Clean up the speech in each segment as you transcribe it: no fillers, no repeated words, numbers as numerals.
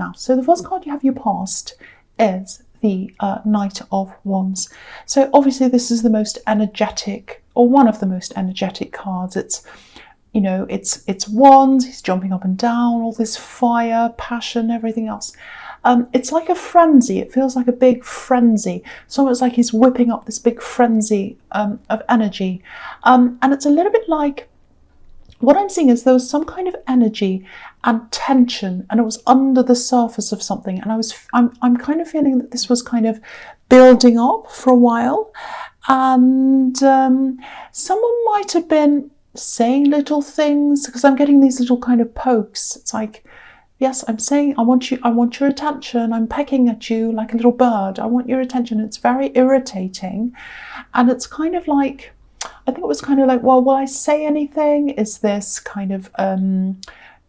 now. So the first card you have your past is the Knight of Wands. So obviously this is the most energetic, or one of the most energetic cards. It's, you know, it's wands, he's jumping up and down, all this fire, passion, everything else. It's like a frenzy. It feels like a big frenzy. It's almost like he's whipping up this big frenzy of energy. And it's a little bit like, what I'm seeing is there was some kind of energy and tension, and it was under the surface of something. And I'm kind of feeling that this was kind of building up for a while. And someone might have been saying little things, because I'm getting these little kind of pokes. It's like, yes, I'm saying, I want your attention. I'm pecking at you like a little bird. I want your attention. It's very irritating. And it's kind of like, I think it was kind of like, well, will I say anything? Is this kind of,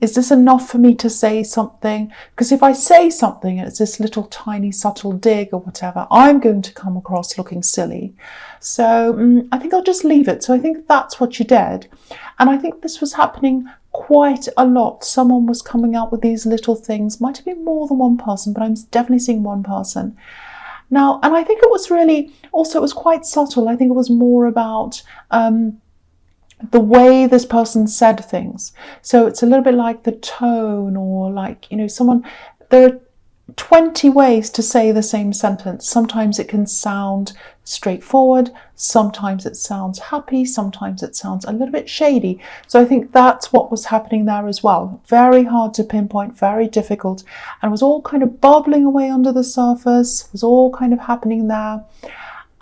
is this enough for me to say something? Because if I say something, it's this little tiny subtle dig or whatever, I'm going to come across looking silly. So I think I'll just leave it. So I think that's what you did. And I think this was happening quite a lot. Someone was coming out with these little things. Might have been more than one person, but I'm definitely seeing one person. Now, and I think it was really, also it was quite subtle. I think it was more about the way this person said things. So it's a little bit like the tone, or like, you know, someone, there are 20 ways to say the same sentence. Sometimes it can sound straightforward, sometimes it sounds happy, sometimes it sounds a little bit shady. So I think that's what was happening there as well. Very hard to pinpoint, very difficult, and it was all kind of bubbling away under the surface. It was all kind of happening there.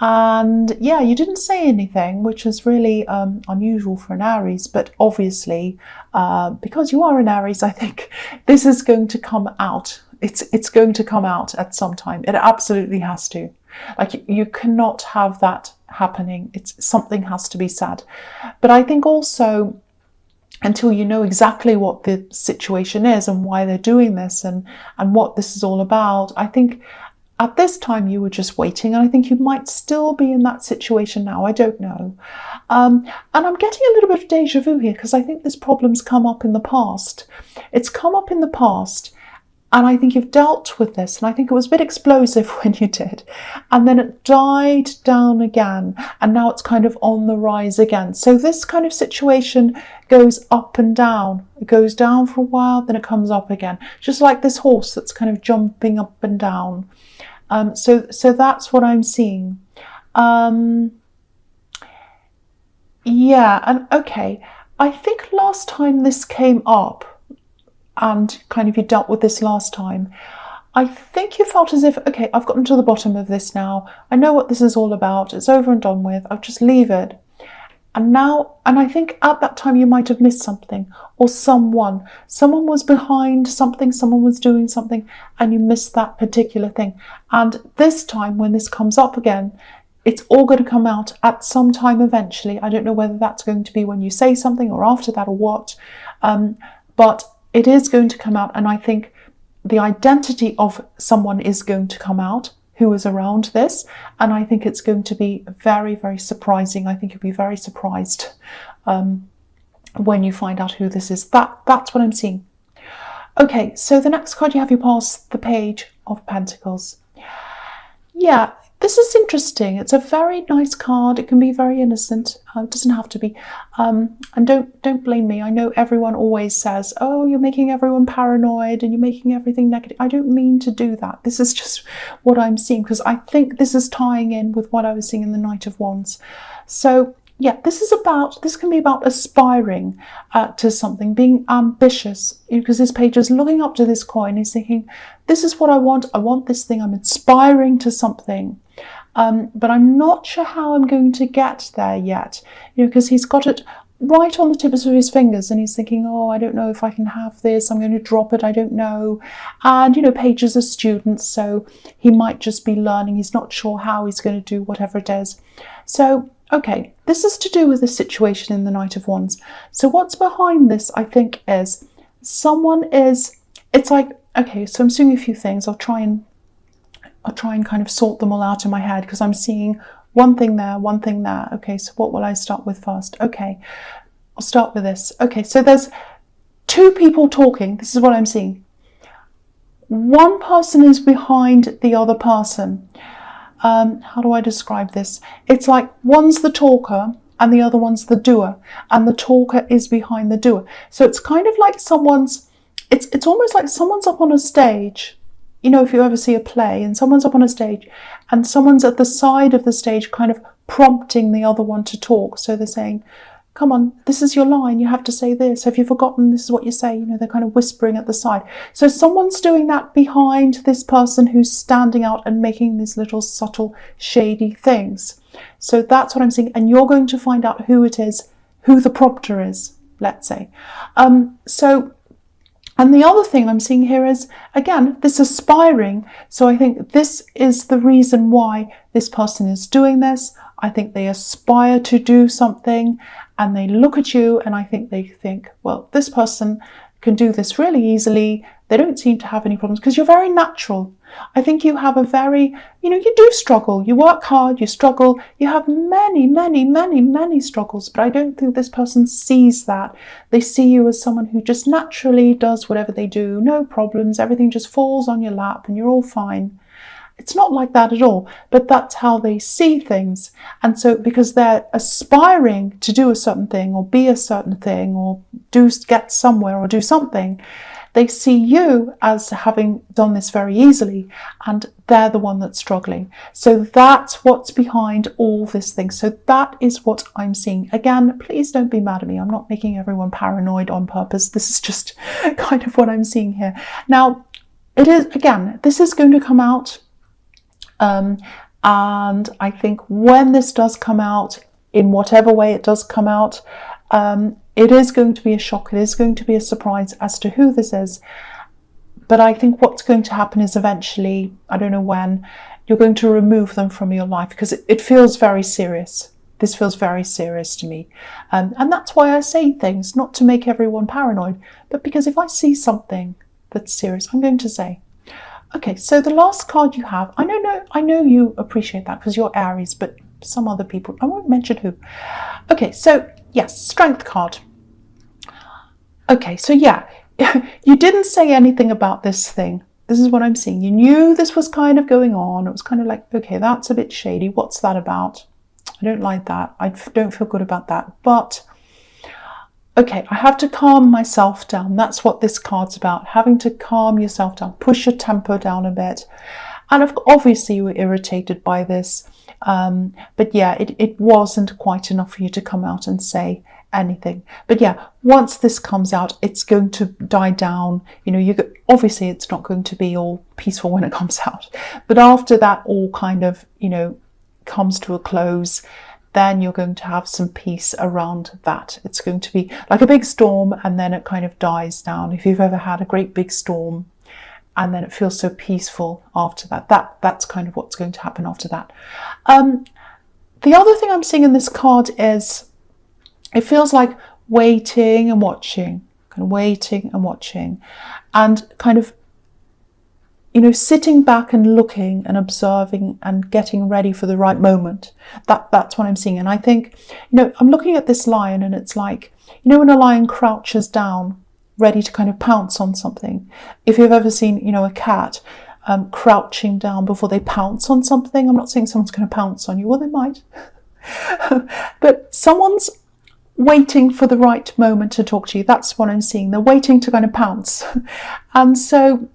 And yeah, you didn't say anything, which is really unusual for an Aries, but obviously because you are an Aries, I think this is going to come out. It's going to come out at some time. It absolutely has to. Like, you cannot have that happening. Something has to be said. But I think also, until you know exactly what the situation is and why they're doing this and what this is all about, I think at this time you were just waiting, and I think you might still be in that situation now. I don't know. And I'm getting a little bit of deja vu here, because I think this problem's come up in the past. It's come up in the past, and I think you've dealt with this, and I think it was a bit explosive when you did. And then it died down again, and now it's kind of on the rise again. So this kind of situation goes up and down. It goes down for a while, then it comes up again. Just like this horse that's kind of jumping up and down. So that's what I'm seeing. Yeah, and okay. I think last time this came up, and kind of you dealt with this last time, I think you felt as if, okay, I've gotten to the bottom of this now. I know what this is all about. It's over and done with. I'll just leave it. And now, and I think at that time you might have missed something, or someone was behind something, someone was doing something, and you missed that particular thing. And this time, when this comes up again, it's all going to come out at some time eventually. I don't know whether that's going to be when you say something or after that or what, but it is going to come out. And I think the identity of someone is going to come out who is around this, and I think it's going to be very, very surprising. I think you'll be very surprised when you find out who this is. That's what I'm seeing. Okay, so the next card you have, you pass the Page of Pentacles. Yeah, this is interesting. It's a very nice card. It can be very innocent. It doesn't have to be. And don't blame me. I know everyone always says, oh, you're making everyone paranoid and you're making everything negative. I don't mean to do that. This is just what I'm seeing, because I think this is tying in with what I was seeing in the Knight of Wands. So yeah, this can be about aspiring to something, being ambitious, because this page is looking up to this coin. He's thinking, this is what I want this thing, I'm aspiring to something. But I'm not sure how I'm going to get there yet, because he's got it right on the tips of his fingers, and he's thinking, oh, I don't know if I can have this, I'm going to drop it, I don't know. And Page is a student, so he might just be learning. He's not sure how he's going to do whatever it is. So okay, this is to do with the situation in the Knight of Wands. So what's behind this, I think, is it's like, okay, so I'm seeing a few things. I'll try and kind of sort them all out in my head, because I'm seeing one thing there, one thing there. Okay, so what will I start with first? Okay, I'll start with this. Okay, so there's two people talking. This is what I'm seeing. one person is behind the other person. How do I describe this? It's like one's the talker and the other one's the doer, and the talker is behind the doer. So it's kind of like it's almost like someone's up on a stage. You know, if you ever see a play and someone's up on a stage and someone's at the side of the stage kind of prompting the other one to talk. So they're saying, come on, this is your line, you have to say this. Have you forgotten this is what you say? You know, they're kind of whispering at the side. So someone's doing that behind this person who's standing out and making these little subtle, shady things. So that's what I'm seeing. And you're going to find out who it is, who the prompter is, let's say. And the other thing I'm seeing here is, again, this aspiring. So I think this is the reason why this person is doing this. I think they aspire to do something and they look at you and I think they think, well, this person can do this really easily. They don't seem to have any problems because you're very natural. I think you have a very, you do struggle. You work hard, you struggle. You have many, many, many, many struggles, but I don't think this person sees that. They see you as someone who just naturally does whatever they do, no problems. Everything just falls on your lap and you're all fine. It's not like that at all, but that's how they see things. And so because they're aspiring to do a certain thing or be a certain thing or get somewhere or do something, they see you as having done this very easily and they're the one that's struggling. So that's what's behind all this thing. So that is what I'm seeing. Again, please don't be mad at me. I'm not making everyone paranoid on purpose. This is just kind of what I'm seeing here. Now, this is going to come out. And I think when this does come out, in whatever way it does come out, it is going to be a shock. It is going to be a surprise as to who this is. But I think what's going to happen is eventually, I don't know when, you're going to remove them from your life because it feels very serious. This feels very serious to me. And that's why I say things, not to make everyone paranoid, but because if I see something that's serious, I'm going to say. Okay, so the last card you have, I know you appreciate that because you're Aries, but some other people, I won't mention who. Okay, so yes, Strength card. Okay, so yeah, you didn't say anything about this thing. This is what I'm seeing. You knew this was kind of going on. It was kind of like, okay, that's a bit shady. What's that about? I don't like that. I don't feel good about that. But okay, I have to calm myself down. That's what this card's about, having to calm yourself down, push your tempo down a bit. And obviously you were irritated by this. But yeah, it wasn't quite enough for you to come out and say anything. But yeah, once this comes out, it's going to die down. Obviously it's not going to be all peaceful when it comes out. But after that all kind of, comes to a close, then you're going to have some peace around that. It's going to be like a big storm and then it kind of dies down. If you've ever had a great big storm and then it feels so peaceful after that's kind of what's going to happen after that. The other thing I'm seeing in this card is it feels like waiting and watching, kind of waiting and watching and kind of sitting back and looking and observing and getting ready for the right moment. That's what I'm seeing. And I think, I'm looking at this lion and it's like, when a lion crouches down, ready to kind of pounce on something. If you've ever seen, a cat crouching down before they pounce on something, I'm not saying someone's going to pounce on you. Well, they might. But someone's waiting for the right moment to talk to you. That's what I'm seeing. They're waiting to kind of pounce. And so,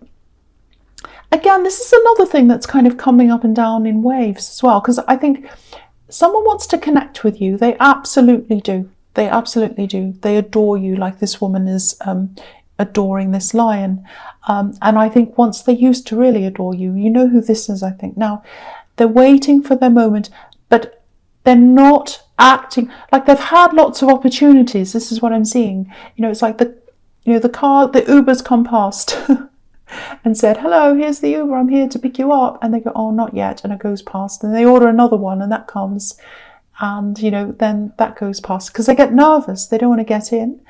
again, this is another thing that's kind of coming up and down in waves as well, because I think someone wants to connect with you. They absolutely do. They absolutely do. They adore you like this woman is adoring this lion. And I think once they used to really adore you, you know who this is, I think. Now, they're waiting for their moment, but they're not acting like they've had lots of opportunities. This is what I'm seeing. It's like the Uber's come past. And said, hello, here's the Uber, I'm here to pick you up. And they go, oh, not yet. And it goes past. And they order another one and that comes. And, then that goes past because they get nervous. They don't want to get in.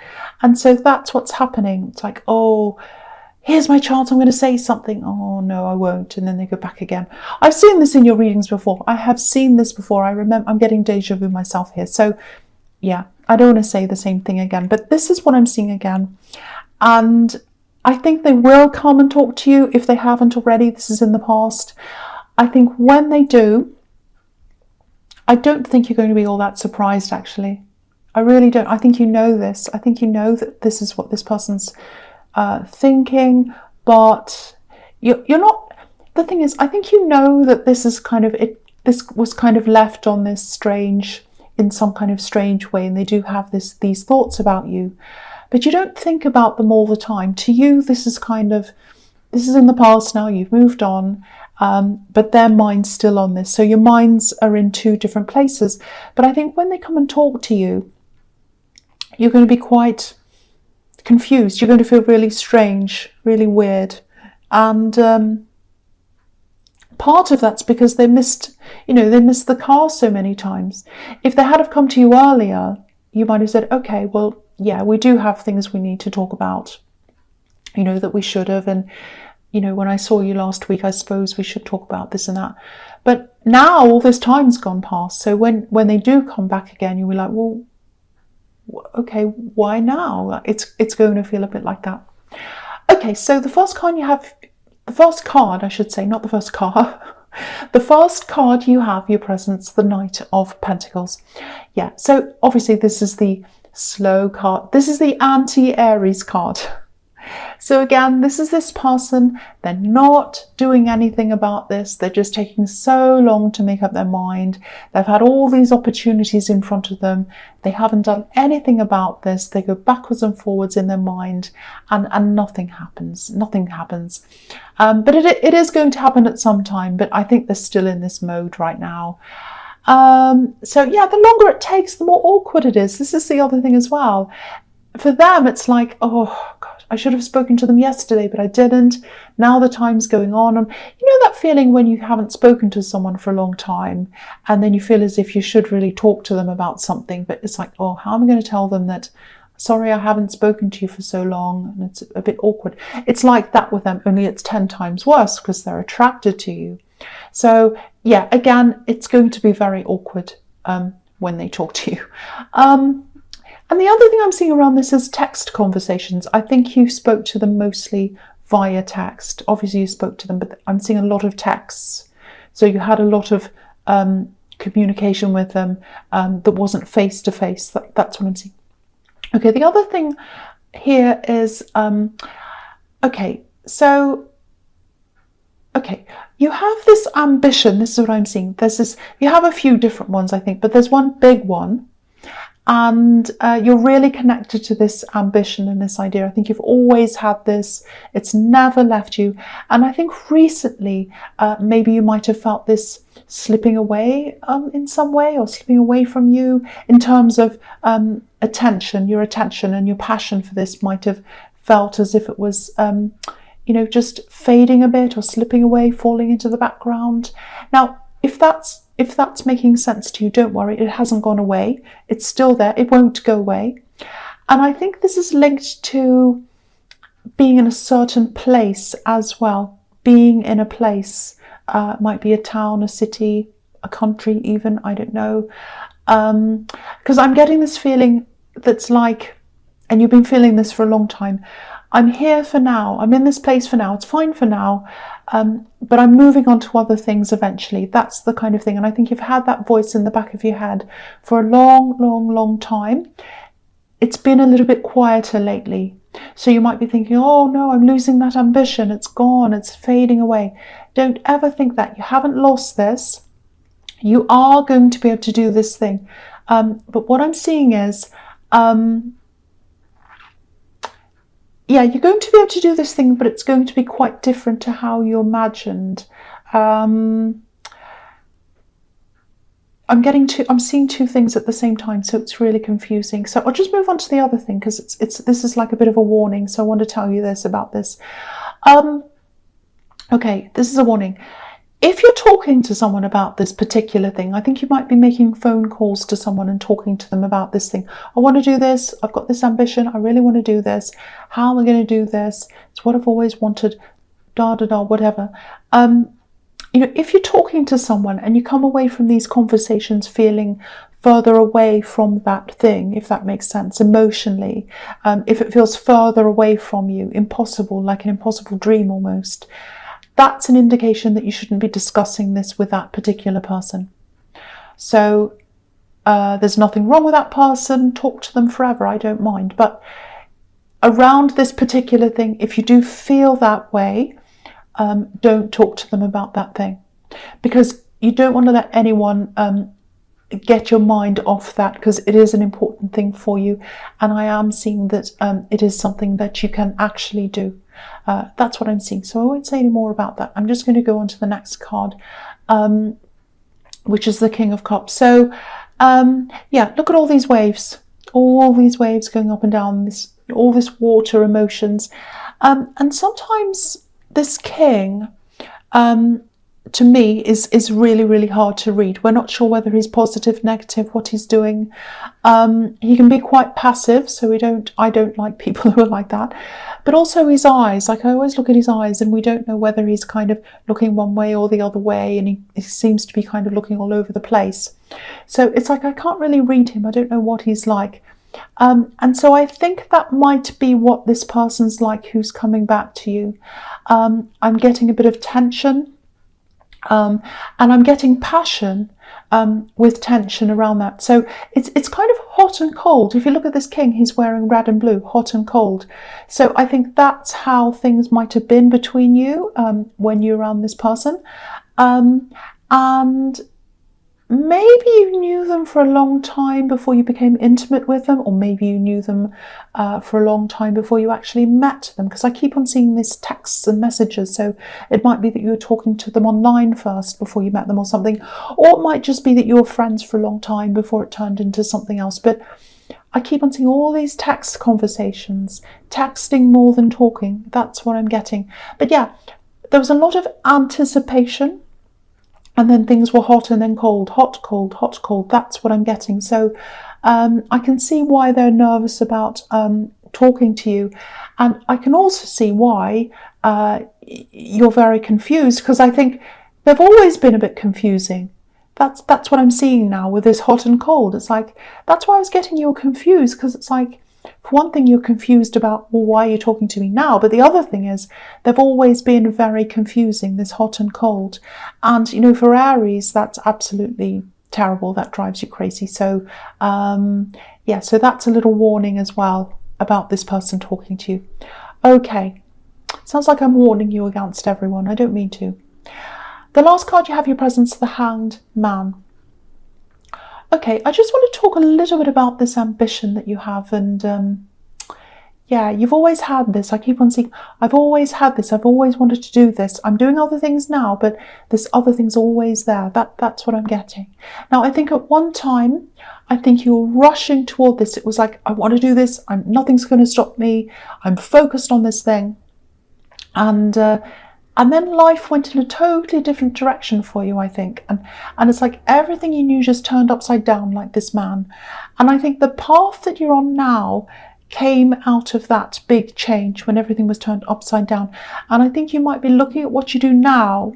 And so that's what's happening. It's like, oh, here's my chance. I'm going to say something. Oh, no, I won't. And then they go back again. I've seen this in your readings before. I have seen this before. I remember I'm getting deja vu myself here. So, yeah, I don't want to say the same thing again. But this is what I'm seeing again. And I think they will come and talk to you if they haven't already. This is in the past. I think when they do, I don't think you're going to be all that surprised, actually. I really don't. I think you know this. I think you know that this is what this person's thinking, but you're not. The thing is, I think you know that this is kind of it. This was kind of left on this strange, in some kind of strange way, and they do have these thoughts about you, but you don't think about them all the time. To you, this is in the past now. You've moved on. But their mind's still on this. So your minds are in two different places. But I think when they come and talk to you, you're going to be quite confused. You're going to feel really strange, really weird. And part of that's because they missed the car so many times. If they had have come to you earlier, you might have said, okay, well, yeah, we do have things we need to talk about, that we should have. And when I saw you last week, I suppose we should talk about this and that. But now all this time's gone past. So when they do come back again, you'll be like, well, okay, why now? It's going to feel a bit like that. Okay, so the first card I should say, not the first card. The first card you have, your presence, the Knight of Pentacles. Yeah, so obviously this is the slow card. This is the anti-Aries card. So again, this is this person. They're not doing anything about this. They're just taking so long to make up their mind. They've had all these opportunities in front of them. They haven't done anything about this. They go backwards and forwards in their mind, and nothing happens. Nothing happens. But it is going to happen at some time. But I think they're still in this mode right now. So yeah, the longer it takes, the more awkward it is. This is the other thing as well. For them, it's like, oh God, I should have spoken to them yesterday, but I didn't. Now the time's going on. And that feeling when you haven't spoken to someone for a long time, and then you feel as if you should really talk to them about something, but it's like, oh, how am I going to tell them that, sorry, I haven't spoken to you for so long? And it's a bit awkward. It's like that with them, only it's 10 times worse because they're attracted to you. So yeah, again, it's going to be very awkward when they talk to you. And the other thing I'm seeing around this is text conversations. I think you spoke to them mostly via text. Obviously you spoke to them, but I'm seeing a lot of texts. So you had a lot of communication with them that wasn't face to face. That's what I'm seeing. Okay, the other thing here is, you have this ambition. This is what I'm seeing. You have a few different ones, I think, but there's one big one. And you're really connected to this ambition and this idea. I think you've always had this. It's never left you. And I think recently, maybe you might have felt this slipping away in some way, or slipping away from you in terms of attention. Your attention and your passion for this might have felt as if it was, just fading a bit or slipping away, falling into the background. Now, if that's making sense to you, don't worry, it hasn't gone away. It's still there. It won't go away. And I think this is linked to being in a certain place as well. Being in a place, might be a town, a city, a country even, I don't know. Because I'm getting this feeling that's like, and you've been feeling this for a long time, I'm here for now. I'm in this place for now. It's fine for now. But I'm moving on to other things eventually. That's the kind of thing. And I think you've had that voice in the back of your head for a long, long, long time. It's been a little bit quieter lately. So you might be thinking, oh no, I'm losing that ambition. It's gone. It's fading away. Don't ever think that. You haven't lost this. You are going to be able to do this thing. But what I'm seeing is, yeah, you're going to be able to do this thing, but it's going to be quite different to how you imagined. I'm seeing two things at the same time, so it's really confusing. So I'll just move on to the other thing, because this is like a bit of a warning. So I want to tell you about this. Okay, this is a warning. If you're talking to someone about this particular thing, I think you might be making phone calls to someone and talking to them about this thing. I want to do this. I've got this ambition. I really want to do this. How am I going to do this? It's what I've always wanted. Da, da, da, whatever. if you're talking to someone and you come away from these conversations feeling further away from that thing, if that makes sense, emotionally, if it feels further away from you, impossible, like an impossible dream almost, that's an indication that you shouldn't be discussing this with that particular person. So there's nothing wrong with that person. Talk to them forever. I don't mind. But around this particular thing, if you do feel that way, don't talk to them about that thing, because you don't want to let anyone get your mind off that, because it is an important thing for you. And I am seeing that it is something that you can actually do. That's what I'm seeing. So I won't say any more about that. I'm just going to go on to the next card, which is the King of Cups. So yeah, look at all these waves going up and down, all this water emotions. And sometimes this king, to me, is really, really hard to read. We're not sure whether he's positive, negative, what he's doing. He can be quite passive, so I don't like people who are like that. But also his eyes, like I always look at his eyes and we don't know whether he's kind of looking one way or the other way, and he seems to be kind of looking all over the place. So it's like I can't really read him. I don't know what he's like. And so I think that might be what this person's like who's coming back to you. I'm getting a bit of tension, and I'm getting passion with tension around that. So it's kind of hot and cold. If you look at this king, he's wearing red and blue, hot and cold. So I think that's how things might have been between you when you're around this person. And maybe you knew them for a long time before you became intimate with them, or maybe you knew them for a long time before you actually met them, because I keep on seeing these texts and messages. So it might be that you were talking to them online first before you met them or something, or it might just be that you were friends for a long time before it turned into something else. But I keep on seeing all these text conversations, texting more than talking. That's what I'm getting. But yeah, there was a lot of anticipation. And then things were hot and then cold, hot, cold, hot, cold. That's what I'm getting. So I can see why they're nervous about talking to you. And I can also see why you're very confused, because I think they've always been a bit confusing. That's what I'm seeing now with this hot and cold. It's like, that's why I was getting you confused, because it's like, for one thing, you're confused about, well, why are you talking to me now? But the other thing is, they've always been very confusing, this hot and cold. And, for Aries, that's absolutely terrible. That drives you crazy. So, yeah, so that's a little warning as well about this person talking to you. Okay, sounds like I'm warning you against everyone. I don't mean to. The last card you have, your presence, the Hanged Man. Okay, I just want to talk a little bit about this ambition that you have. And yeah, you've always had this. I keep on seeing, I've always had this. I've always wanted to do this. I'm doing other things now, but this other thing's always there. That's what I'm getting. Now, I think at one time, I think you were rushing toward this. It was like, I want to do this. Nothing's going to stop me. I'm focused on this thing. And then life went in a totally different direction for you, I think. And it's like everything you knew just turned upside down, like this man. And I think the path that you're on now came out of that big change when everything was turned upside down. And I think you might be looking at what you do now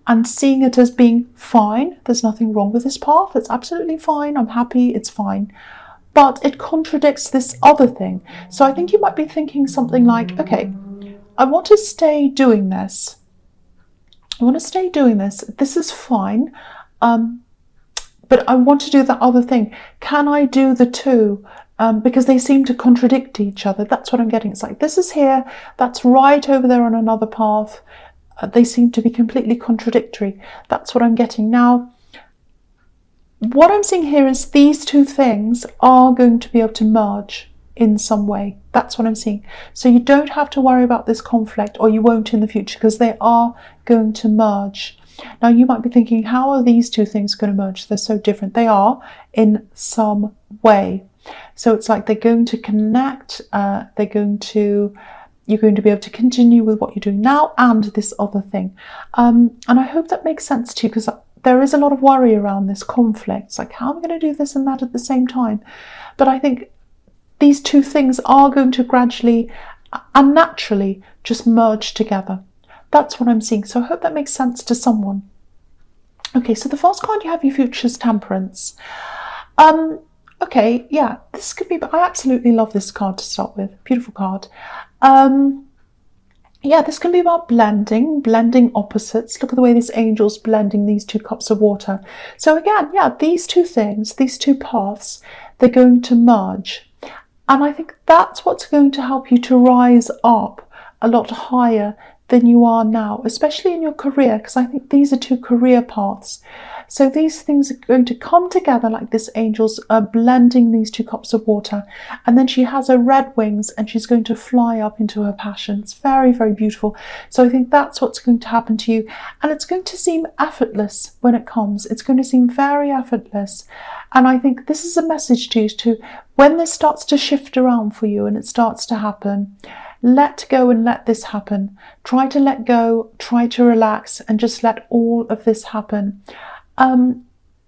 and seeing it as being fine. There's nothing wrong with this path. It's absolutely fine. I'm happy. It's fine. But it contradicts this other thing. So I think you might be thinking something like, okay, I want to stay doing this. I want to stay doing this. This is fine. But I want to do that other thing. Can I do the two? Because they seem to contradict each other. That's what I'm getting. It's like, this is here. That's right over there on another path. They seem to be completely contradictory. That's what I'm getting. Now, what I'm seeing here is these two things are going to be able to merge in some way. That's what I'm seeing. So you don't have to worry about this conflict, or you won't in the future, because they are going to merge. Now you might be thinking, how are these two things going to merge? They're so different. They are in some way. So it's like they're going to connect. You're going to be able to continue with what you're doing now and this other thing. And I hope that makes sense to you, because there is a lot of worry around this conflict. It's like, how am I going to do this and that at the same time? But I think these two things are going to gradually and naturally just merge together. That's what I'm seeing. So I hope that makes sense to someone. Okay, so the first card you have, your future's Temperance. Okay, yeah, this could be, I absolutely love this card to start with. Beautiful card. Yeah, this can be about blending opposites. Look at the way this angel's blending these two cups of water. So again, yeah, these two things, these two paths, they're going to merge. And I think that's what's going to help you to rise up a lot higher than you are now, especially in your career, because I think these are two career paths. So these things are going to come together like this angel's blending these two cups of water. And then she has her red wings and she's going to fly up into her passion. It's very, very beautiful. So I think that's what's going to happen to you. And it's going to seem effortless when it comes. It's going to seem very effortless. And I think this is a message to you to, when this starts to shift around for you and it starts to happen, let go and let this happen. Try to let go, try to relax, and just let all of this happen.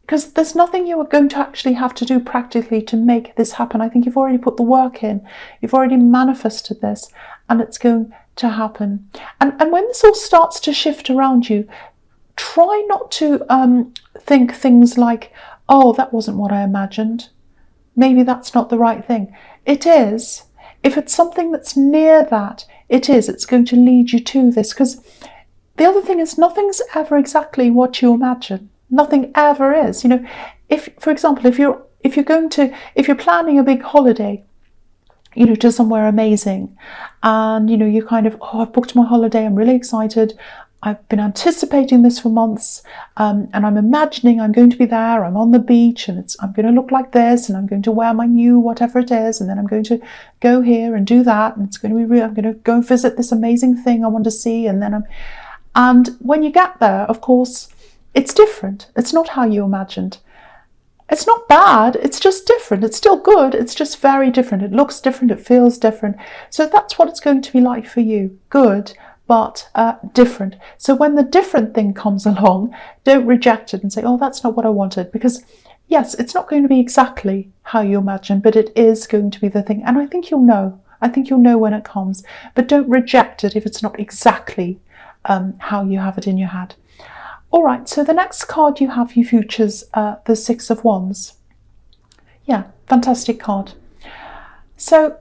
Because there's nothing you are going to actually have to do practically to make this happen. I think you've already put the work in. You've already manifested this, and it's going to happen. And when this all starts to shift around you, try not to think things like, oh, that wasn't what I imagined. Maybe that's not the right thing. It is. If it's something that's near that, it is. It's going to lead you to this. Because the other thing is, nothing's ever exactly what you imagine. Nothing ever is. You know, if, for example, if you're planning a big holiday, you know, to somewhere amazing, and you know, you kind of, oh, I've booked my holiday, I'm really excited, I've been anticipating this for months, and I'm imagining I'm going to be there, I'm on the beach, and I'm going to look like this, and I'm going to wear my new whatever it is, and then I'm going to go here and do that, and it's going to be real, I'm going to go visit this amazing thing I want to see, and when you get there, of course, it's different. It's not how you imagined. It's not bad, it's just different. It's still good, it's just very different. It looks different, it feels different. So that's what it's going to be like for you. Good, but different. So when the different thing comes along, don't reject it and say, oh, that's not what I wanted. Because yes, it's not going to be exactly how you imagine, but it is going to be the thing. And I think you'll know. I think you'll know when it comes. But don't reject it if it's not exactly how you have it in your head. All right, so the next card you have, you futures, the Six of Wands. Yeah, fantastic card. So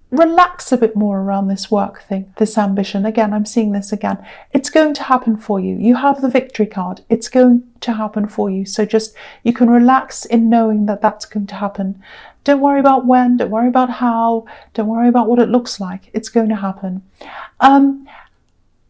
relax a bit more around this work thing, this ambition. Again, I'm seeing this again. It's going to happen for you. You have the victory card. It's going to happen for you. So just, you can relax in knowing that that's going to happen. Don't worry about when, don't worry about how, don't worry about what it looks like. It's going to happen.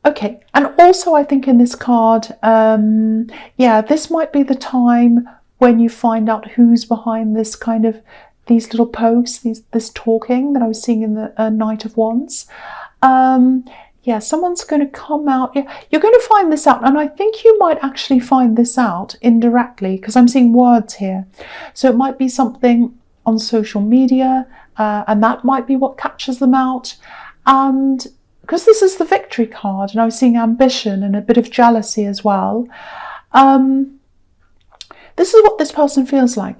Okay, and also I think in this card, yeah, this might be the time when you find out who's behind this kind of, these little posts, this talking that I was seeing in the Knight of Wands. Yeah, someone's going to come out. Yeah, you're going to find this out, and I think you might actually find this out indirectly, because I'm seeing words here. So it might be something on social media, and that might be what catches them out. And because this is the victory card, and I was seeing ambition and a bit of jealousy as well, this is what this person feels like.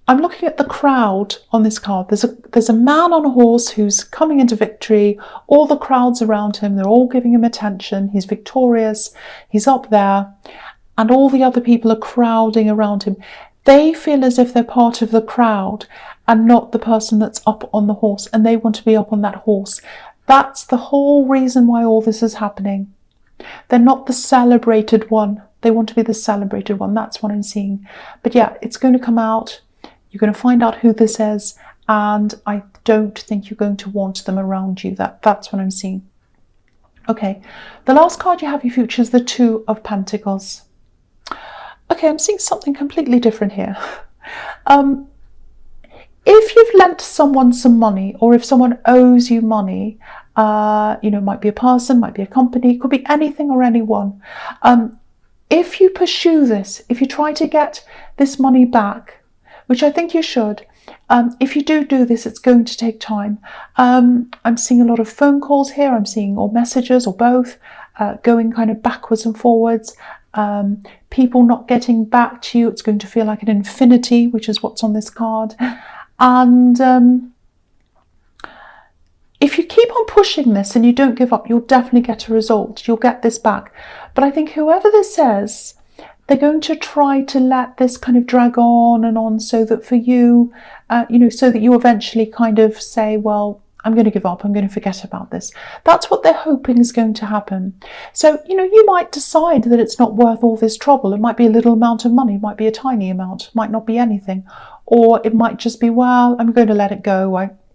I'm looking at the crowd on this card. There's a man on a horse who's coming into victory. All the crowds around him, they're all giving him attention. He's victorious. He's up there. And all the other people are crowding around him. They feel as if they're part of the crowd and not the person that's up on the horse. And they want to be up on that horse. That's the whole reason why all this is happening. They're not the celebrated one. They want to be the celebrated one. That's what I'm seeing. But yeah, it's going to come out. You're going to find out who this is, and I don't think you're going to want them around you. That's what I'm seeing. Okay, the last card you have, your future, is the Two of Pentacles. Okay, I'm seeing something completely different here. If you've lent someone some money, or if someone owes you money, you know, it might be a person, might be a company, it could be anything or anyone. If you pursue this, if you try to get this money back, which I think you should, if you do this, it's going to take time. I'm seeing a lot of phone calls here. I'm seeing, or messages, or both, going kind of backwards and forwards. People not getting back to you. It's going to feel like an infinity, which is what's on this card. And if you keep on pushing this and you don't give up, you'll definitely get a result. You'll get this back. But I think whoever this is, they're going to try to let this kind of drag on and on, so that for you, so that you eventually kind of say, well, I'm going to give up, I'm going to forget about this. That's what they're hoping is going to happen. So, you might decide that it's not worth all this trouble. It might be a little amount of money, it might be a tiny amount, it might not be anything. Or it might just be, well, I'm going to let it go,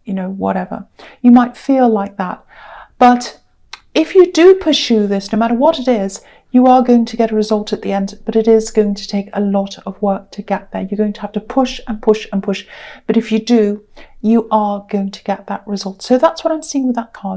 whatever. You might feel like that. But if you do pursue this, no matter what it is, you are going to get a result at the end, but it is going to take a lot of work to get there. You're going to have to push and push and push. But if you do, you are going to get that result. So that's what I'm seeing with that card.